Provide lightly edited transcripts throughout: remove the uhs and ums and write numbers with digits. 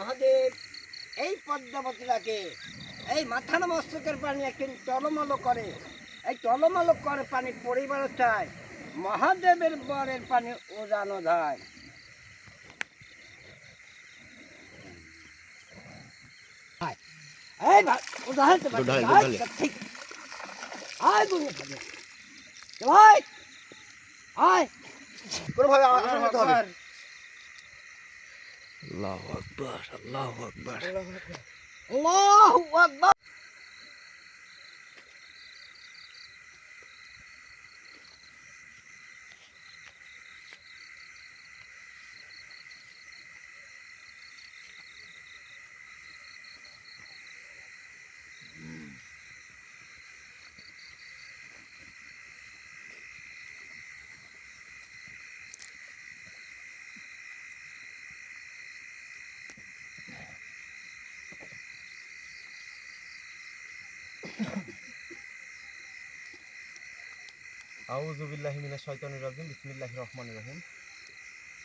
আমাদের এই পদ্মাবতীটাকে এই মাথানো মস্তকের পানি একদিন টলমল করে, এই টলমল করে পানি পরিবার চায়, মহাদেবের বরের পানি উজানো যায়। আল্লাহু আকবার, আল্লাহু আকবার। আল্লাহু আকবার। আউযু বিল্লাহি মিনাশ শাইতানির রাজিম। বিসমিল্লাহির রহমানির রহিম।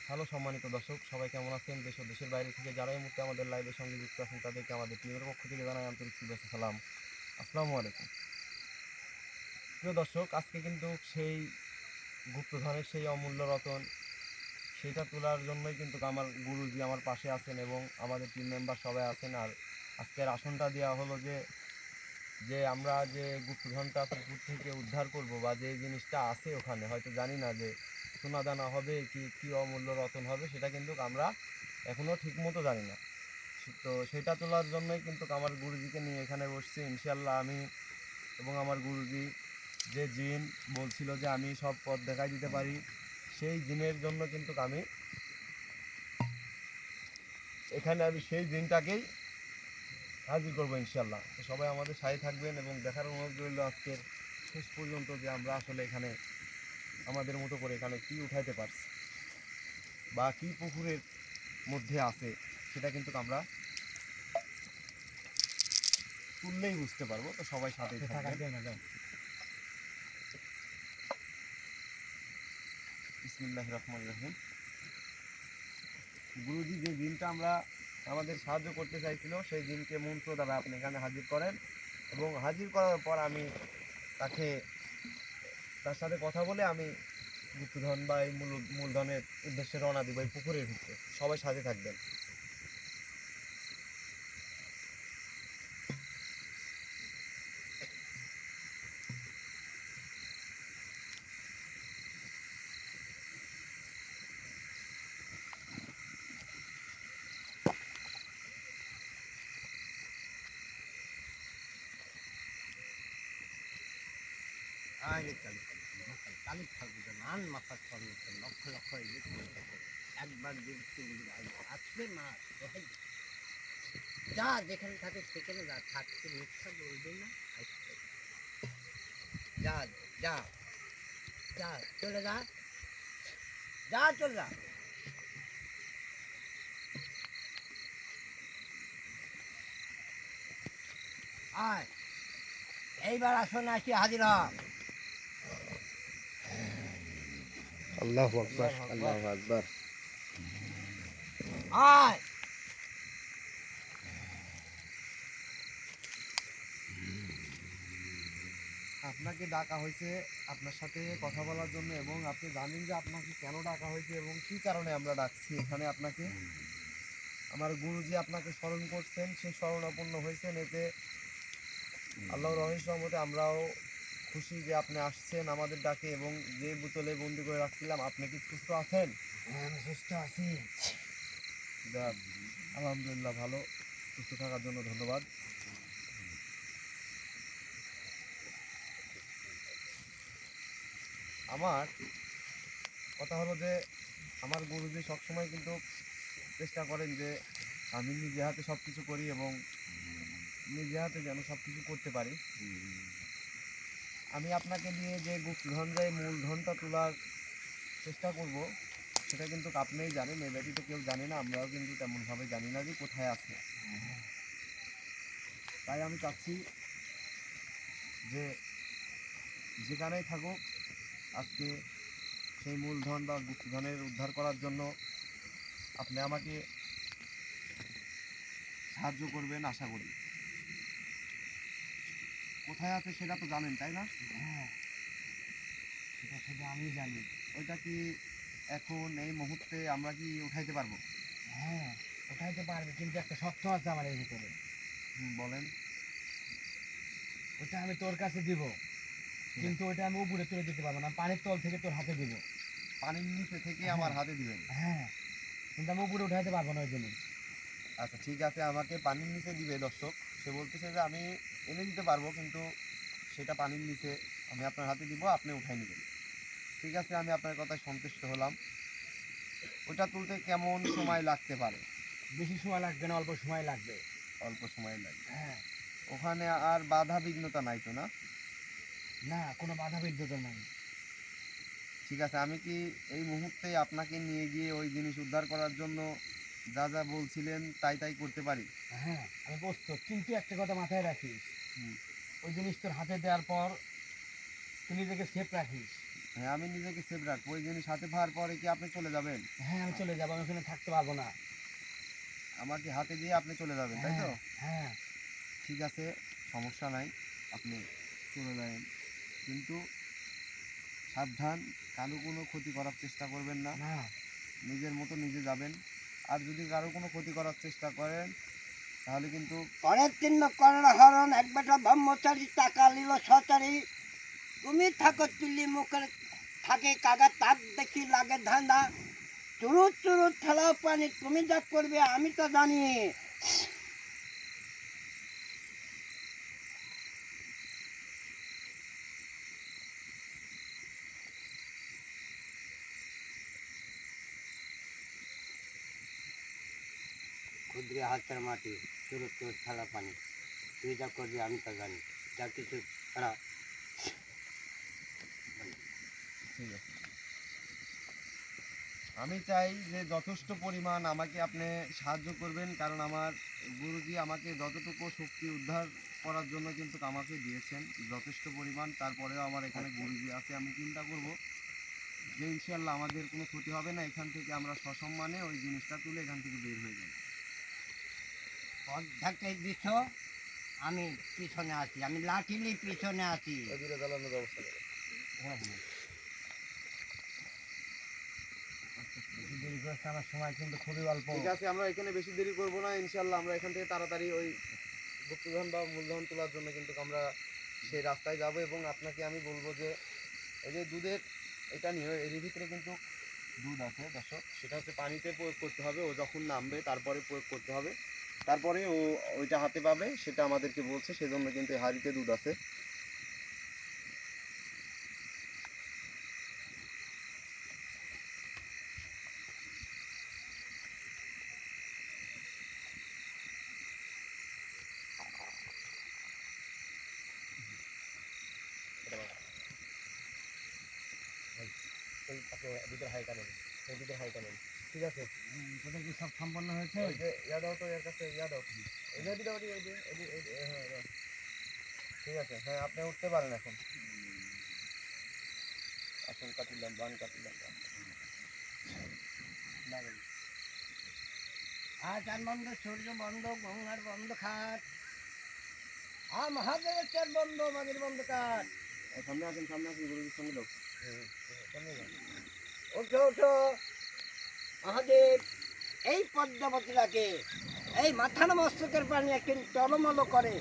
হ্যালো সম্মানিত দর্শক, সবাই কেমন আছেন? দেশ ও দেশের বাইরে থেকে যারা এই মুহূর্তে আমাদের লাইভের সঙ্গে যুক্ত আছেন তাদেরকে আমাদের টিমের পক্ষ থেকে জানাই আন্তরিক শুভেচ্ছা সালাম। আসসালামু আলাইকুম। প্রিয় দর্শক, আজকে কিন্তু সেই গুপ্তধনের সেই অমূল্য রতন সেইটা তোলার জন্যই কিন্তু আমার গুরুজি আমার পাশে আছেন এবং আমাদের টিম মেম্বার সবাই আছেন। আর আজকের আসনটা দেওয়া হলো যে আমরা যে গুপ্তধনটা পুকুর থেকে উদ্ধার করব বা যে জিনিসটা আছে ওখানে, হয়তো জানি না যে সোনা দানা হবে কি অমূল্য রতন হবে, সেটা কিন্তু আমরা এখনও ঠিকমতো জানি না। তো সেটা তোলার জন্যই কিন্তু আমার গুরুজিকে নিয়ে এখানে বসছি। ইনশাল্লাহ আমি এবং আমার গুরুজি যে জিন বলছিল যে আমি সব পথ দেখাই দিতে পারি, সেই জিনের জন্য কিন্তু আমি এখানে সেই জিনটাকেই হাজির করবো ইনশাল্লাহ। তো সবাই আমাদের সাথে থাকবেন এবং দেখার অনুরোধ রইল আজকের শেষ পর্যন্ত যে আমরা আসলে এখানে আমাদের মতো করে এখানে কি উঠাইতে পারছি বা কি পুকুরের মধ্যে আছে, সেটা কিন্তু আমরা তুললেই বুঝতে পারবো। তো সবাই সাথে থাকবেন। বিসমিল্লাহির রহমানির রহিম। গুরুজি যে জিনটা আমরা আমাদের সাহায্য করতে চাইছিল, সেই জিনকে মন্ত্র দ্বারা আপনি এখানে হাজির করেন এবং হাজির করার পর আমি তার সাথে কথা বলে আমি গুপ্তধন বা এই মূলধনের উদ্দেশ্যে রওনা দিব এই পুকুরের ভিতরে। সবাই সাথে থাকবেন। লক্ষ লক্ষ একবার আসবে মা যা যেখানে থাকে সেখানে যা থাকতে মিথ্যা বলবে না। যা যা যা চলে যা, যা চলে যা। আয় এইবার আসুন, আসি হাজির হ। আল্লাহু আকবার, আল্লাহু আকবার। আয় আপনাকে ডাকা হয়েছে আপনার সাথে কথা বলার জন্য, এবং আপনি জানেন যে আপনাকে কেন ডাকা হয়েছে এবং কী কারণে আমরা ডাকছি এখানে আপনাকে। আমার গুরুজি আপনাকে স্মরণ করছেন, সেই স্মরণাপন্ন হয়েছেন। এতে আল্লাহর রহস্য মতে আমরাও খুশি যে আপনি আসছেন আমাদের ডাকে। এবং যে বোতলে বন্দি করে রাখছিলাম, আপনি কি সুস্থ আছেন? আমি সুস্থ আছি। আলহামদুলিল্লাহ, ভালো। সুস্থ থাকার জন্য ধন্যবাদ। আমার কথা হলো যে আমার গুরুজি সবসময় কিন্তু চেষ্টা করেন যে আমি নিজে হাতে সব কিছু করি এবং নিজে হাতে যেন সব কিছু করতে পারি। আমি আপনাকে দিয়ে যে গুপ্তধন যায় মূলধনটা তোলার চেষ্টা করব, সেটা কিন্তু আপনিই জানেন, এ ব্যতীত কেউ জানে না। আমরাও কিন্তু তেমনভাবে জানি না যে কোথায় আছে। তাই আমি চাচ্ছি যে যেখানেই থাকুক, আজকে সেই মূলধন বা গুপ্তধনের উদ্ধার করার জন্য আপনি আমাকে সাহায্য করবেন আশা করি। কোথায় আছে সেটা তো জানেন, তাই না? হ্যাঁ, সেটা শুধু আমি জানি। ওইটা কি এখন এই মুহূর্তে আমরা কি উঠাইতে পারবো? হ্যাঁ, উঠাইতে পারবে, কিন্তু একটা শর্ত আছে আমার এর ভিতরে। বলেন। ওটা আমি তোর কাছে দিব, কিন্তু ওটা আমি উপরে তুলে দিতে পারবো না, পানির তল থেকে তোর হাতে দিব। পানির নিচে থেকে হ্যাঁ। আমার হাতে দিবেন? হ্যাঁ, কিন্তু আমি উপরে উঠাইতে পারবো না ওই জিনিস। আচ্ছা ঠিক আছে, আমাকে পানির নিচে দিবে দর্শক। সে বলতেছে যে আমি এনে দিতে পারবো, কিন্তু সেটা পানির নিচে আমি আপনার হাতে দিব, আপনি উঠাই নেবেন। ঠিক আছে, আমি আপনার কথায় সন্তুষ্ট হলাম। ওটা তুলতে কেমন সময় লাগতে পারে? বেশি সময় লাগবে না, অল্প সময় লাগবে। অল্প সময় লাগবে। হ্যাঁ। ওখানে আর বাধা বিঘ্নতা নাই তো না? না, কোনো বাধা বিঘ্নতা নাই। ঠিক আছে, আমি কি এই মুহূর্তে আপনাকে নিয়ে গিয়ে ওই জিনিস উদ্ধার করার জন্য যা যা বলছিলেন তাই তাই করতে পারি? হ্যাঁ, আমি প্রস্তুত, কিন্তু একটা কথা মাথায় রাখিস। হুম। ওই জিনিস তোর হাতে দেওয়ার পর তুই নিজেকে সেফ রাখিস। হ্যাঁ, আমি নিজেকে সেভ রাখবো। ওই জিনিস হাতে পাওয়ার পরে কি আপনি চলে যাবেন? হ্যাঁ, আমি চলে যাবো, আমি ওখানে থাকতে পারবো না। আমাকে হাতে দিয়ে আপনি চলে যাবেন, তাই তো? হ্যাঁ। ঠিক আছে, সমস্যা নাই, আপনি চলে যাবেন, কিন্তু সাবধান, কারো কোনো ক্ষতি করার চেষ্টা করবেন না। না। নিজের মতো নিজে যাবেন। আর যদি কারো কোনো ক্ষতি করার চেষ্টা করেন তাহলে কিন্তু পরের চিহ্ন করার হরণ এক বেটা ব্রহ্মচারী টাকা লিল সচারী, তুমি থাকো তুলি মুখের থাকে কাগা, তাক দেখি লাগে ধান্দা, চুরুট চুরুট ঠেলাও পানি, তুমি যা করবে আমি তো জানি। ক্ষুদ্রে হাতের মাটি, চুরুট চুরুট ঠেলা পানি, তুই যা করবি আমি তো জানি। যা কিছু ছাড়া। ঠিক আছে। আমি চাই যে যথেষ্ট পরিমাণ আমাকে আপনি সাহায্য করবেন, কারণ আমার গুরুজি আমাকে যতটুকু শক্তি উদ্ধার করার জন্য কিন্তু আমাকে দিয়েছেন যথেষ্ট পরিমাণ। তারপরেও আমার এখানে গুরুজি আছে, আমি চিন্তা করব যে ইনশাল্লাহ আমাদের কোনো ক্ষতি হবে না, এখান থেকে আমরা সসম্মানে ওই জিনিসটা তুলে এখান থেকে বের হয়ে যাব। পদ্মাকে দিছ, আমি পিছনে আছি, আমি লাঠিলি পিছনে আছি। ওদিকে জ্বালানোর ব্যবস্থা করে। হ্যাঁ, হ্যাঁ। দেরি করতে আমার সময় কিন্তু খুবই অল্প। ঠিক আছে, আমরা এখানে বেশি দেরি করব না, ইনশাল্লাহ আমরা এখান থেকে তাড়াতাড়ি ওই গুপ্তধন বা মূলধন তোলার জন্য কিন্তু আমরা সেই রাস্তায় যাব। এবং আপনাকে আমি বলবো যে এই যে দুধের এটা নিয়ে এর ভিতরে কিন্তু দুধ আছে দর্শক, সেটা হচ্ছে পানিতে প্রয়োগ করতে হবে। ও যখন নামবে তারপরে প্রয়োগ করতে হবে, তারপরে ও ওইটা হাতে পাবে, সেটা আমাদেরকে বলছে। সেজন্য কিন্তু এই হাঁড়িতে দুধ আছে। দুধের হাঁড়িটা নেন, এই দুধের হাঁড়িটা নেন। ঠিক আছে, তোদের কি সব সম্পন্ন হয়েছে? ওই যে ইয়া দাও তো, এর কাছে ইয়া দাও, এই যে দিদা এই যে হ্যাঁ দাও। ঠিক আছে, হ্যাঁ আপনি উঠতে পারেন এখন। আসন কাটিলাম, বান কাটিলাম। চার বন্ধ, সূর্য বন্ধ, গঙ্গার বন্ধ খাট, মহাদেবের চার বন্ধ, মাগের বন্ধ কাঠ। সামনে আসেন, সামনে আসেন, গুরুজির সঙ্গে দাও। ওঠো ওঠো মহাদেব, এই পদ্মাবতীটাকে, এই মাথার মস্তকের পানি একটু টলমল করে,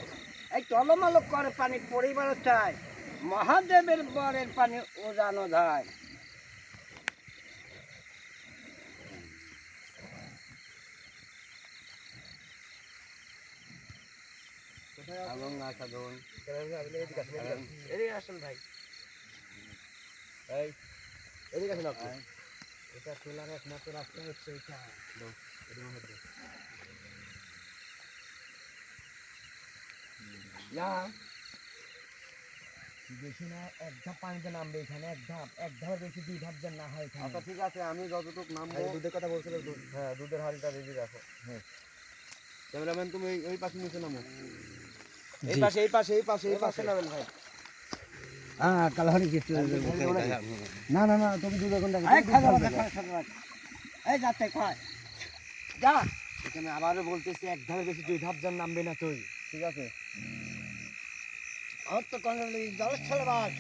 এই টলমল করে পানি পরিবার চায়, মহাদেবের বরের পানি ওজানো যায়। গঙ্গা সাধন, এদিকে আসুন ভাই। এই এদিকে আসেন আপনি। এটা তোলার একমাত্র রাস্তা হচ্ছে এটা। না, বেশি না, এক ধাপ পানিতে নামবে এখানে, এক ধাপের বেশি, দুই ধাপ যেন না হয় এখানে। আচ্ছা ঠিক আছে, আমি যতটুকু নামবো। দুধের কথা বলছিলেন, দুধ, হ্যাঁ দুধের হাঁড়িটা রেডি রাখো। হ্যাঁ ক্যামেরাম্যান, তুমি ওই পাশে নিচে নামো, এই পাশে এই পাশে এই পাশে এই পাশে নামেন ভাই। হ্যাঁ, কালহারি কিছু না না না, তুমি দুধ এখন এই যাতে খায় যা এখানে আবারও বলতেছি এক ধারে বেশি 2 ধাপ যান নামবে না তুই, ঠিক আছে? আমার তো কোনো জলের ছেলে বাস,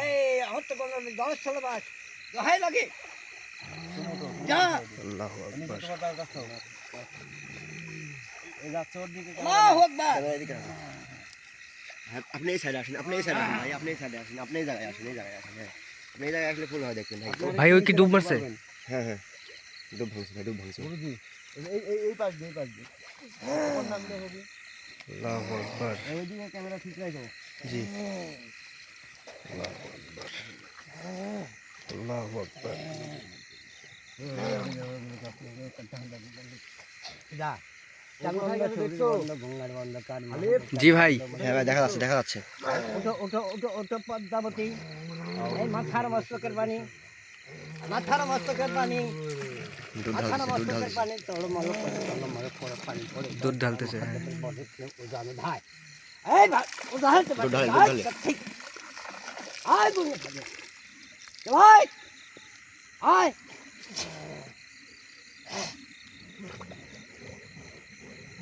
এই আমার তো কোনো জলের ছেলে বাস, দোহাই লাগে যা। আল্লাহু আকবার। তোমার তার কাছে এই যাচ্ছে ওর দিকে আল্লাহু আকবার। আপনি এই সাইডে আসেন, আপনি এই সাইডে আসেন ভাই, আপনি এই সাইডে আসেন, আপনি এই জায়গায় আসেন, এই জায়গায় আসেন। হ্যাঁ, আপনি এই জায়গায় আসলে ফুল হয় দেখবেন ভাই। ভাই ওই কি ডুব মারছে? হ্যাঁ হ্যাঁ, ডুব ভাঙছে ভাই, ডুব ভাঙছে। গুরুজি এই পাশ দিয়ে ওর নাম দিয়ে হবে। আল্লাহু আকবার। এইদিকে ক্যামেরা ঠিক রাখো। জি। আল্লাহু আকবার। আল্লাহু আকবার। যা চালু হয়ে গেল দেখছো? জি ভাই। হ্যাঁ ভাই, দেখা যাচ্ছে, দেখা যাচ্ছে। ওটো ওটো ওটো ওটো পদ্মাবতী, এই মাথার মস্তকের পানি, মাথার মস্তকের পানি, দুধ মাথার ঢালছে, দুধ মস্তকের ঢালছে। পানি টলমল করে টলমল করে পানি পড়ে দুধ ঢালতেছে, হ্যাঁ। ওজানে ভাই, এই ভাই ওজানে তো দুধ ঢালে, দুধ ঢালে। ঠিক আয় বুঝে ভাই আয়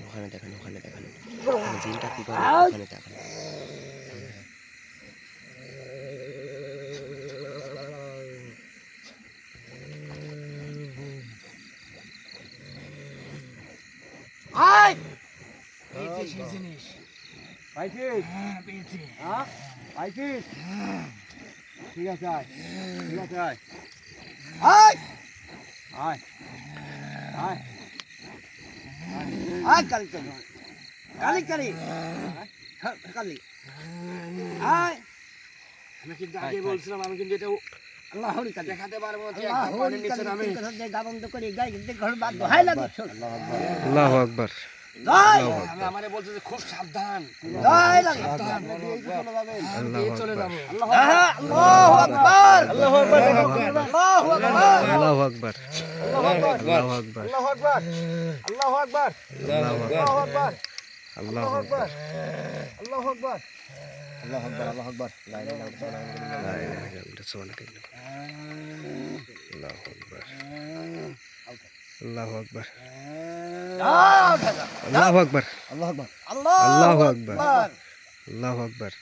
ওখানে দেখেন, ওখানে দেখেন, জিনটা কি করে, ওখানে দেখেন। আয় পাইছিস? হ্যাঁ পাইছিস? ঠিক আছে আয়, ঠিক আছে আয়, আয় আয় আয়। আয় কালি তো কালি কালি কালি আয় আমি কিন্তু আগে বলছিলাম, আমি কিন্তু এটা আল্লাহ হরি কালি দেখাতে পারবো না যে আল্লাহ একদম হরি পানির নিচে নামে। কালি কথা দে দাবন্দ করে গায় কিন্তু ঘর বাদ দোহাই লাগে শোন আল্লাহু আকবার। দোহাই আমি আমারে বলছে যে খুব সাবধান, দোহাই লাগে সাবধান, এই যে চলে যাবেন, আল্লাহু এই চলে আকবার। যাবো। আল্লাহু আকবার আল্লাহু আকবার আল্লাহু আকবার আল্লাহু আকবার। আল্লাহু আকবার, আল্লাহু আকবার। আল্লাহু আকবার, আল্লাহু আকবার, আল্লাহু আল্লাহু আকবার। আকবার, আল্লাহু আকবার। আল্লাহু আকবার। আল্লাহু আকবার, আল্লাহু আকবার। লা ইলাহা ইল্লাল্লাহ। লা ইলাহা ইল্লাল্লাহ, সুবহানাকাল্লাহ। আল্লাহু আকবার। আল্লাহু আকবার। আল্লাহু আকবার। আল্লাহু আকবার। আল্লাহু আকবার। আল্লাহু আকবার। আল্লাহু আকবার।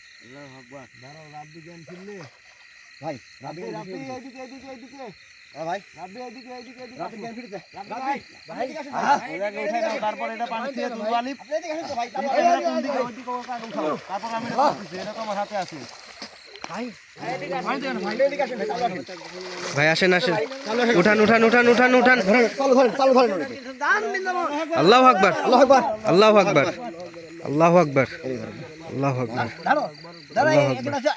দাঁড়াও, রাব্বি জ্ঞান ফিরলে। ভাই, রাব্বি, রাব্বি, রাব্বি, এইদিকে, এইদিকে, এইদিকে। হ্যাঁ ভাই, রাব্বি, এইদিকে, এইদিকে, এইদিকে। রাব্বি জ্ঞান ফিরেছে। রাব্বি, ভাই, ভাই, এদিকে আসেন, হ্যাঁ, ভাই। এটাকে উঠাই দাও, তারপর এটা পানি দিয়ে তুলবো আলিফ। আপনি এদিকে আসেন তো ভাই, তুমি তারপর- ক্যামেরা কোন দিকে, ওইদিকে ও কাকে উঠাও। তারপর আমি এটা করতেছি, এটা তো আমার হাতে আছে। এদিকে আসেন, ভাই, চালু আসেন। ভাই আসেন আসেন। উঠান উঠান উঠান উঠান উঠান। চালু ধরেন, চালু ধরেন ওনাকে। দান বিন্দমান আল্লাহু আকবার। আল্লাহু আকবার। আল্লাহু আকবার। আল্লাহু আকবার। আল্লাহু আকবার। ধরো ধরো আল্লাহু এগুলা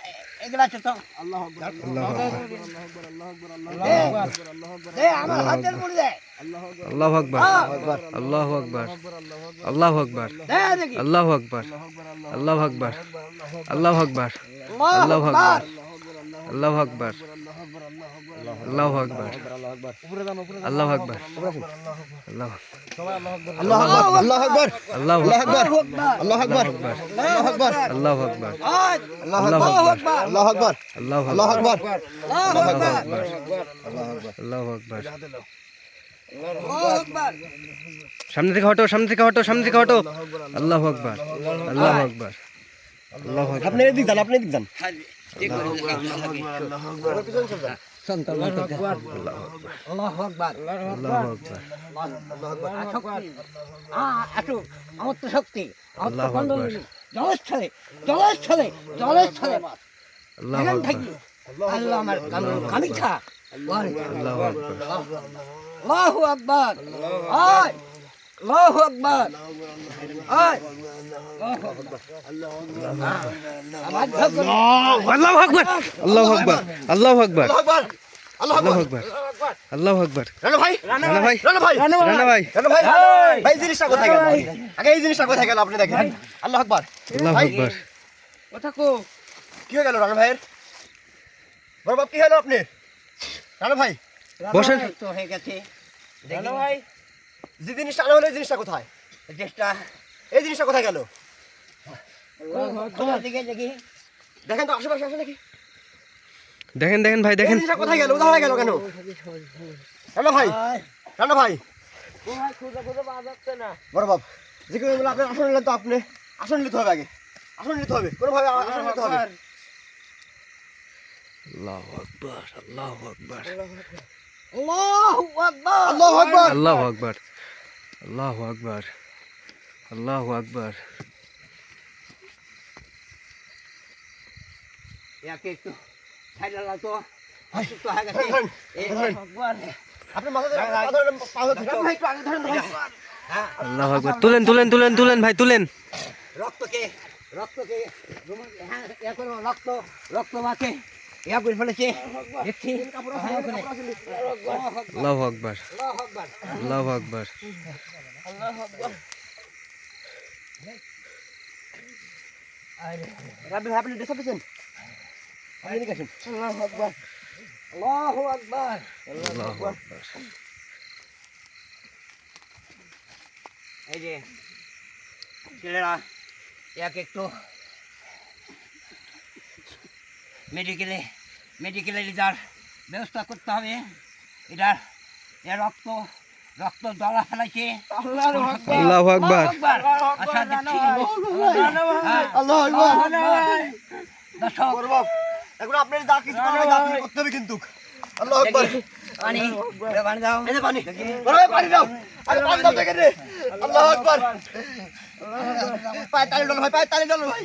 এগুলা তো আল্লাহু আকবার। দে আমার হাতের মুড়ি দে আল্লাহু আকবার। আল্লাহু আকবার। আল্লাহু আকবার। দে দেখি আল্লাহু আকবার। আল্লাহু আকবার। আল্লাহু আকবার। আল্লাহু আকবার আল্লাহু আকবার। আল্লাহু আকবার। উপরে যান, উপরে যান। আল্লাহু আকবার। আল্লাহু সবাই আল্লাহু আকবার। আল্লাহু আকবার, আল্লাহু আকবার, আল্লাহু আল্লাহু আকবার। আকবার, আল্লাহু আকবার, আল্লাহু আকবার, আল্লাহু আকবার। আজ আল্লাহু আল্লাহু আকবার, আকবার। আল্লাহু আকবার, আল্লাহু আল্লাহু আকবার। আকবার, আল্লাহু আকবার আল্লাহু আকবার। আল্লাহু আকবার সামনে থেকে হটো, সামনে থেকে হটো, সামনে থেকে হটো। আল্লাহু আকবার। আল্লাহু আকবার। আল্লাহু আকবার। আপনি এদিক যান, আপনি এদিক যান। আল্লাহু আকবার আল্লাহু আকবার। আসো আমার তো শক্তি আমার তো আল্লাহু কন্ট্রোল আকবার। নেই জলের ছলে জলের ছলে জলের ছলে আল্লাহু এখান আকবার। থাকি আল্লাহ আমার কামিখা আল্লাহু আকবার। আল্লাহু আকবার আয় আল্লাহু আকবার আয় আমার ধর আল্লাহু আকবার। আল্লাহু আকবার। আল্লাহু আকবার। আল্লাহু আকবার, আল্লাহু আল্লাহু আকবার। আল্লাহু আকবার। রানা ভাই, রানা ভাই, রানা ভাই, রানা ভাই। রানা ভাই, ভাই জিনিসটা কোথায় গেল? আগে এই জিনিসটা কোথায় গেল আপনি দেখেন। আল্লাহু আকবার। আল্লাহু ভাই, আকবার। কথা কো কি হয়ে গেল রানা ভাইয়ের? বড় বাপ কি হলো আপনি? রানা ভাই, বসেন। তো হয়ে গেছে রানা ভাই, যে জিনিসটা আনা হলো এই জিনিসটা কোথায়? চেষ্টা এই জিনিসটা কোথায় গেল? তোমার দিকে দেখি দেখেন তো আশেপাশে আছে নাকি? দেখেন দেখেন ভাই এই দেখেন। জিনিসটা কোথায় গেল? উধাও হয়ে গেল কেন? রানা ভাই, আয় রানা ভাই, বড় বাপ যে কোনো বলে আপনি আসন নিলেন তো আপনি আসন নিতে হবে আগে আসন নিতে হবে কোনোভাবে আসন নিতে হবে আল্লাহু আকবার আল্লাহু আকবার আল্লাহু আকবার আল্লাহু আকবার আল্লাহু আকবার আল্লাহু আকবার আল্লাহু আকবার একে একটু ছাইলা লাগতো অসুস্থ হয়ে গেছে এই ভগবান আপনি মাথা ধরে পা ধরে ভাই একটু আগে ধরেন ভাই হ্যাঁ আল্লাহু আকবার তুলেন তুলেন তুলেন তুলেন ভাই তুলেন রক্তকে হ্যাঁ ইয়া করো রক্ত মাকে ইয়া করে ফেলেছে দেখছি আল্লাহু আকবার আল্লাহু আকবার রাব্বি ভাই আপনি ডিস্টার্ব দিচ্ছেন আপনি এদিকে আসুন আল্লাহু আকবার আল্লাহু আকবার আল্লাহু আকবার এই যে ছেলেরা এক একটু মেডিকেলে যার ব্যবস্থা করতে হবে এটার এর রক্ত দলা ফেলাইছে আল্লাহু আকবার আশা দিচ্ছি আল্লাহু আকবার দর্শক বড় বাপ এখন আপনার যা কিছু করার লাগে আপনি করতে হবে কিন্তু আল্লাহু আকবার পানি দাও এই যে পানি বড় ভাই পানি দাও আরে পানি দাও দেখেন রে আল্লাহু আকবার পায় তালি ডল ভাই পায় তালি ডল ভাই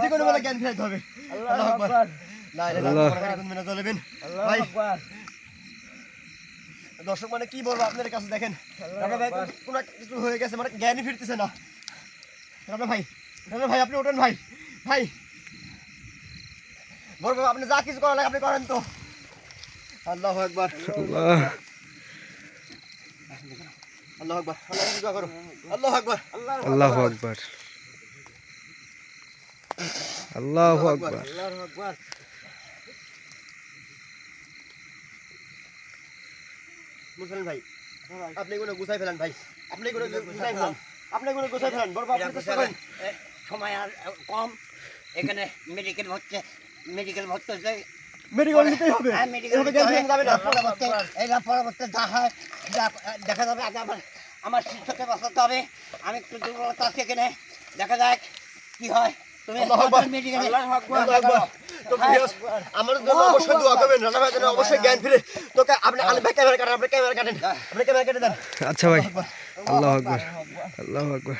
যে কোনো বলে জ্ঞান ফেরাইতে হবে আল্লাহু আকবার লা ইলাহা ইল্লাল্লাহ কোন মিনা চলবেন ভাই দর্শক মানে কি বলবো আপনাদের কাছে দেখেন রানা ভাই কোন কিছু হয়ে গেছে মানে জ্ঞানই ফিরতেছে না রানা ভাই আপনি ওঠেন ভাই ভাই বড় বাবা আপনি যা কিছু করার লাগে আপনি করেন তো আল্লাহু আকবার আল্লাহ আল্লাহু আকবার আল্লাহ দোয়া করো আল্লাহু আকবার আল্লাহু আকবার আল্লাহু আকবার আল্লাহু আকবার মুসলিম ভাই আপনি এগুলো গুছাই ফেলেন ভাই আপনি এগুলো গুছাই ফেলেন আপনি এগুলো গুছাই ফেলেন বড় বাবা আপনি চেষ্টা করেন সময় আর কম এখানে মেডিকেল ভর্তি হচ্ছে মেডিকেল নিতেই হবে হ্যাঁ, medical এভাবে জ্ঞান ফেরানো যাবে না পরবর্তী যা হয় দেখা যাবে আগে আমার শিশুকে বাঁচাতে হবে আমি একটু দুর্বলতা আছে এখানে দেখা যাক কি হয় তুমি আল্লাহু আকবার। মেডিকেলে আল্লাহু আকবার। তো ভিউয়ার্স, আমাদের জন্য অবশ্যই দোয়া করবেন রানা ভাই যেন অবশ্যই জ্ঞান ফিরে তো আপনি আলী ভাই ক্যামেরা কাটেন আপনি ক্যামেরা কাটেন আপনি ক্যামেরা কেটে দেন আচ্ছা ভাই আল্লাহু আকবার আল্লাহু আকবার